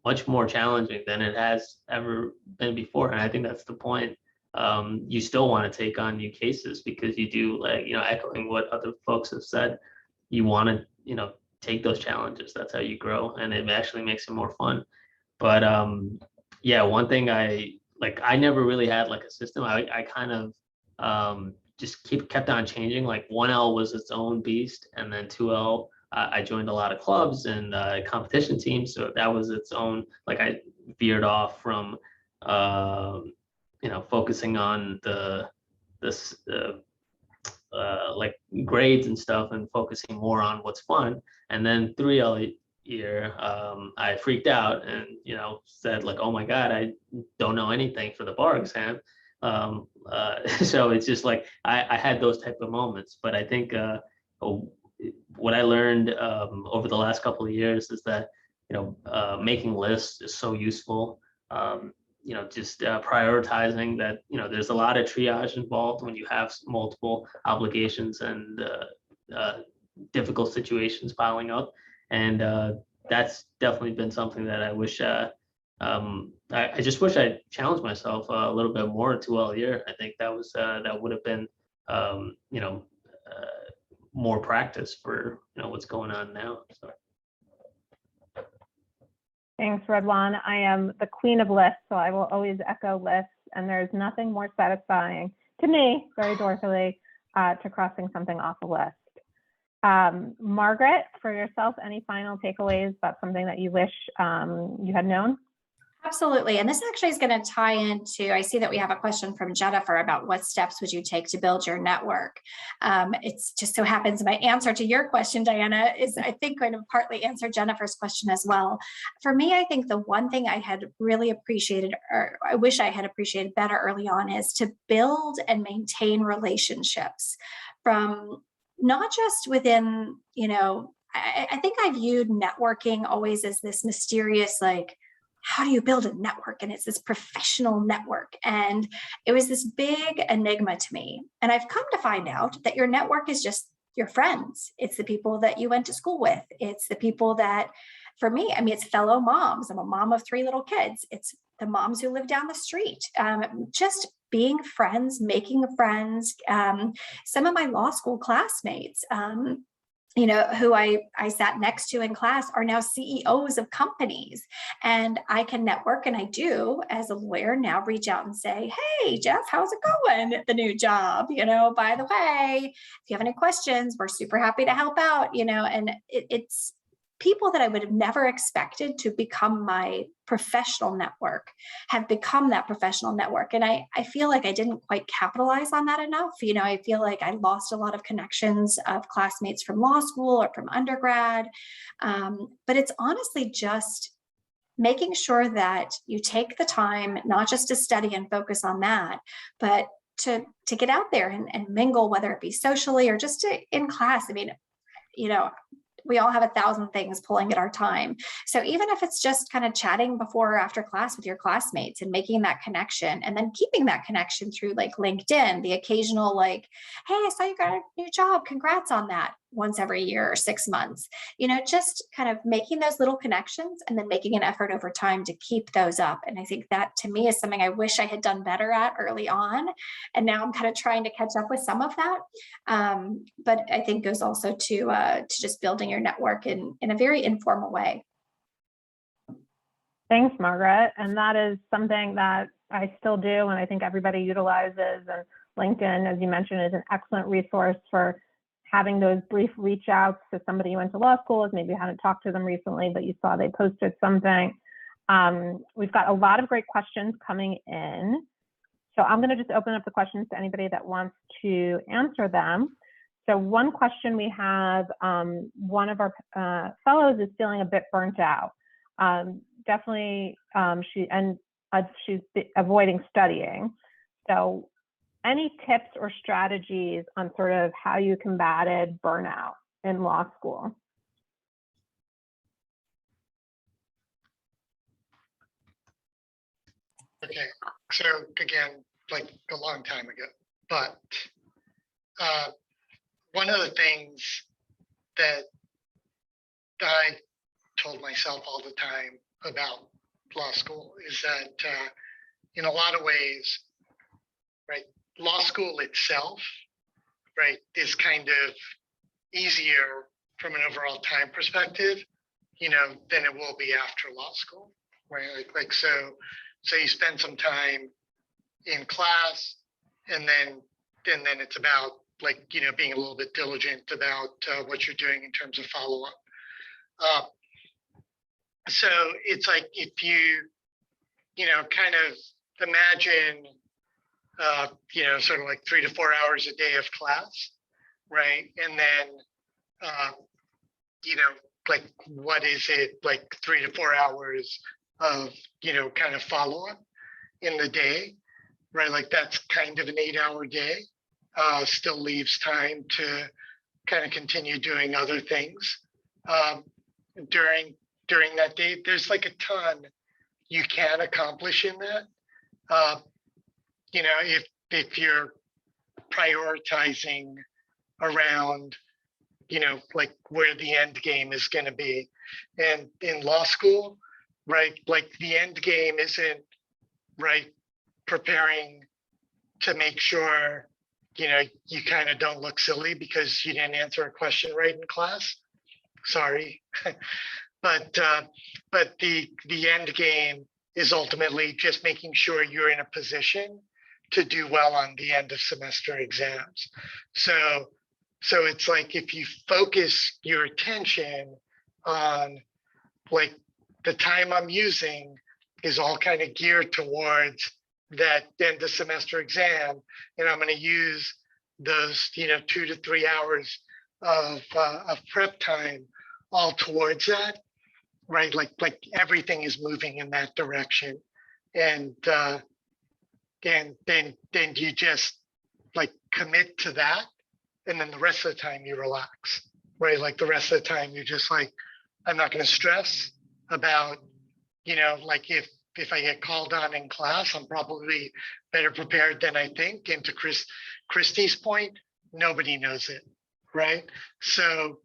much more challenging than it has ever been before. And I think that's the point. You still want to take on new cases because you do, like, echoing what other folks have said, you want to, take those challenges. That's how you grow, and it actually makes it more fun. But yeah, one thing I never really had like a system. I kind of just kept on changing. Like 1L was its own beast, and then 2L, I joined a lot of clubs and competition teams, so that was its own. Like veered off from focusing on like grades and stuff and focusing more on what's fun. And then 3L year, I freaked out and said like, oh my God, I don't know anything for the bar exam. So it's just like I had those type of moments. But I think what I learned over the last couple of years is that making lists is so useful. Just prioritizing that, there's a lot of triage involved when you have multiple obligations and difficult situations piling up. And that's definitely been something that I wish, I just wish I challenged myself a little bit more in 2L year. I think that would have been, more practice for, what's going on now. So. Thanks, Redwan. I am the queen of lists, so I will always echo lists, and there's nothing more satisfying to me, very joyfully, to crossing something off a list. Margaret, for yourself, any final takeaways about something that you wish you had known? Absolutely. And this actually is going to tie into, I see that we have a question from Jennifer about what steps would you take to build your network? It's just so happens my answer to your question, Diana, is I think going to partly answer Jennifer's question as well. For me, I think the one thing I had really appreciated, or I wish I had appreciated better early on, is to build and maintain relationships from not just within, I think I viewed networking always as this mysterious, like, how do you build a network? And it's this professional network. And it was this big enigma to me. And I've come to find out that your network is just your friends. It's the people that you went to school with. It's the people that, for me, I mean, it's fellow moms. I'm a mom of 3 little kids. It's the moms who live down the street. Just being friends, making friends. Some of my law school classmates, who I sat next to in class are now CEOs of companies, and I can network, and I do as a lawyer now reach out and say, hey, Jeff, how's it going at the new job? By the way, if you have any questions, we're super happy to help out, and it's people that I would have never expected to become my professional network have become that professional network. And I feel like I didn't quite capitalize on that enough. I feel like I lost a lot of connections of classmates from law school or from undergrad. But it's honestly just making sure that you take the time, not just to study and focus on that, but to get out there and mingle, whether it be socially or just in class. I mean, we all have 1,000 things pulling at our time. So even if it's just kind of chatting before or after class with your classmates and making that connection, and then keeping that connection through like LinkedIn, the occasional like, hey, I saw you got a new job, congrats on that, once every year or 6 months, just kind of making those little connections and then making an effort over time to keep those up. And I think that to me is something I wish I had done better at early on. And now I'm kind of trying to catch up with some of that. But I think goes also to just building your network in a very informal way. Thanks, Margaret. And that is something that I still do, and I think everybody utilizes. And LinkedIn, as you mentioned, is an excellent resource for having those brief reach outs to somebody you went to law school with, maybe you hadn't talked to them recently, but you saw they posted something. We've got a lot of great questions coming in. So I'm going to just open up the questions to anybody that wants to answer them. So one question we have, one of our fellows is feeling a bit burnt out. Definitely, she's avoiding studying. So any tips or strategies on sort of how you combated burnout in law school? Okay, so again, like a long time ago, but one of the things that I told myself all the time about law school is that in a lot of ways, right, law school itself, right, is kind of easier from an overall time perspective, than it will be after law school, right? So you spend some time in class, and then it's about being a little bit diligent about what you're doing in terms of follow-up. So it's like if you kind of imagine, sort of like 3 to 4 hours a day of class, right? And then, like, what is it, like 3 to 4 hours of, kind of follow up in the day, right? Like that's kind of an 8-hour day, still leaves time to kind of continue doing other things during that day. There's like a ton you can accomplish in that. If you're prioritizing around, like where the end game is going to be. And in law school, right, like the end game isn't, right, preparing to make sure, you kind of don't look silly because you didn't answer a question right in class. Sorry. But the end game is ultimately just making sure you're in a position to do well on the end of semester exams. So it's like if you focus your attention on, like, the time I'm using is all kind of geared towards that end of semester exam, and I'm going to use those 2 to 3 hours of prep time all towards that, right? Like everything is moving in that direction, and then you just like commit to that, and then the rest of the time you relax, right? Like the rest of the time you're just like, I'm not going to stress about, like if I get called on in class, I'm probably better prepared than I think. And to Christy's point, nobody knows it, right? So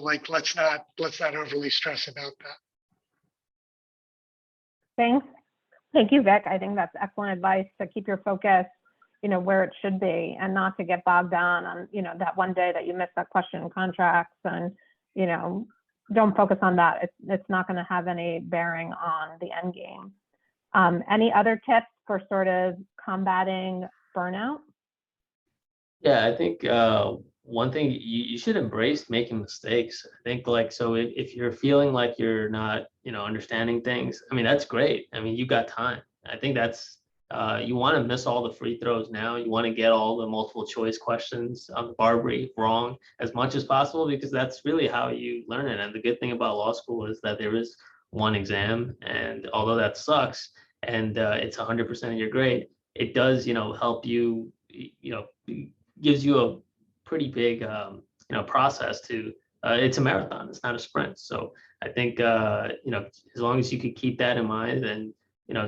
like let's not overly stress about that. Thanks. Thank you, Vic. I think that's excellent advice to keep your focus, where it should be, and not to get bogged down on, that one day that you missed that question in contracts, and, don't focus on that. It's not going to have any bearing on the end game. Any other tips for sort of combating burnout? Yeah, I think one thing, you should embrace making mistakes. I think, like, so if you're feeling like you're not, understanding things, I mean, that's great. I mean, you got time. I think that's, you want to miss all the free throws now. You want to get all the multiple choice questions on the bar brief wrong as much as possible, because that's really how you learn it. And the good thing about law school is that there is one exam, and although that sucks, and it's 100% of your grade, it does, help you, gives you a pretty big, process to, it's a marathon, it's not a sprint. So I think, as long as you could keep that in mind and,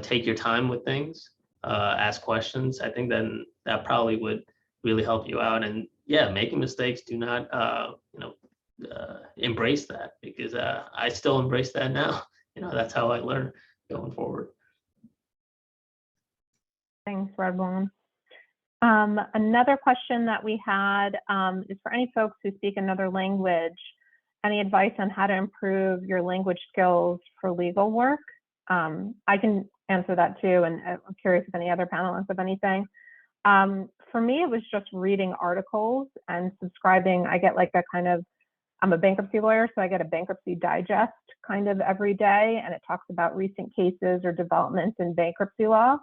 take your time with things, ask questions, I think then that probably would really help you out. And yeah, making mistakes, do not, embrace that, because I still embrace that now. That's how I learn going forward. Thanks, Redwan. Another question that we had is for any folks who speak another language, any advice on how to improve your language skills for legal work? I can answer that too, and I'm curious if any other panelists have anything. For me, it was just reading articles and subscribing. I get like a kind of, I'm a bankruptcy lawyer, so I get a bankruptcy digest kind of every day, and it talks about recent cases or developments in bankruptcy law.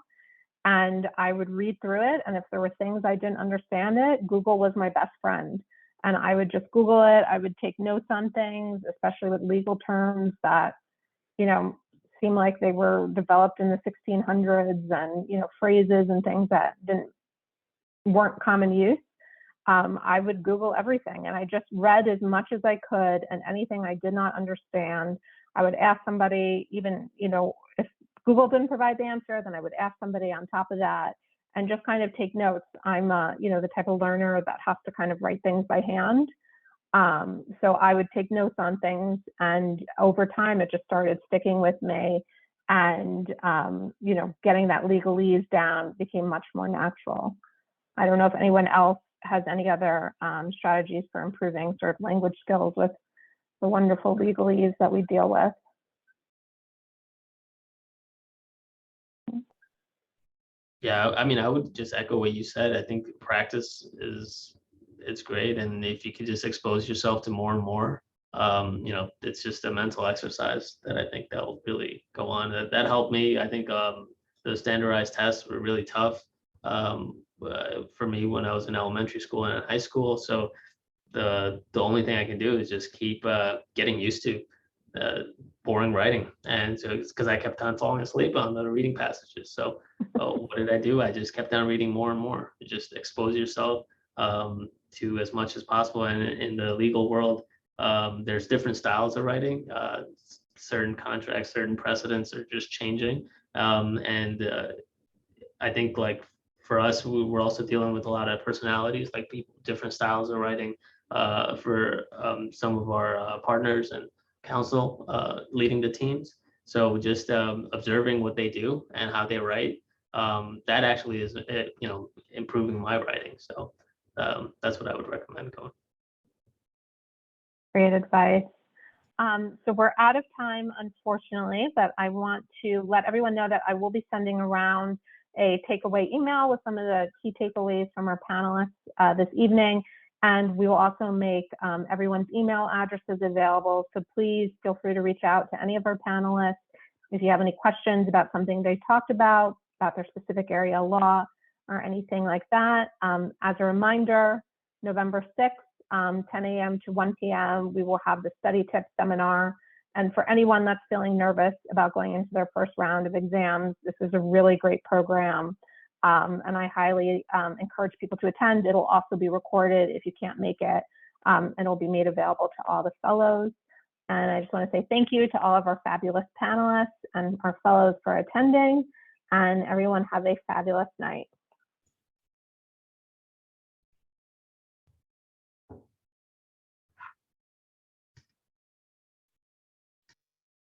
And I would read through it, and if there were things I didn't understand Google was my best friend. And I would just Google it. I would take notes on things, especially with legal terms that, seem like they were developed in the 1600s, and, phrases and things that weren't common use. I would Google everything, and I just read as much as I could, and anything I did not understand, I would ask somebody. Even, if Google didn't provide the answer, then I would ask somebody on top of that, and just kind of take notes. I'm, the type of learner that has to kind of write things by hand. So I would take notes on things, and over time, it just started sticking with me, and, getting that legalese down became much more natural. I don't know if anyone else has any other strategies for improving sort of language skills with the wonderful legalese that we deal with. Yeah, I mean, I would just echo what you said. I think practice it's great. And if you could just expose yourself to more and more, it's just a mental exercise that I think that will really go on. That helped me. I think the standardized tests were really tough for me when I was in elementary school and in high school. So the only thing I can do is just keep getting used to boring writing. And so it's because I kept on falling asleep on the reading passages. So what did I do? I just kept on reading more and more. You just expose yourself to as much as possible. And in the legal world, there's different styles of writing. Certain contracts, certain precedents are just changing. I think like for us, we're also dealing with a lot of personalities, like people, different styles of writing for some of our partners and counsel leading the teams. So just observing what they do and how they write, that actually is, improving my writing. So that's what I would recommend going. Great advice. So we're out of time, unfortunately, but I want to let everyone know that I will be sending around a takeaway email with some of the key takeaways from our panelists this evening. And we will also make everyone's email addresses available. So please feel free to reach out to any of our panelists if you have any questions about something they talked about their specific area of law or anything like that. As a reminder, November 6th, 10 a.m. to 1 p.m., we will have the study tips seminar. And for anyone that's feeling nervous about going into their first round of exams, this is a really great program. And I highly encourage people to attend. It'll also be recorded if you can't make it, and it'll be made available to all the fellows. And I just want to say thank you to all of our fabulous panelists and our fellows for attending, and everyone have a fabulous night.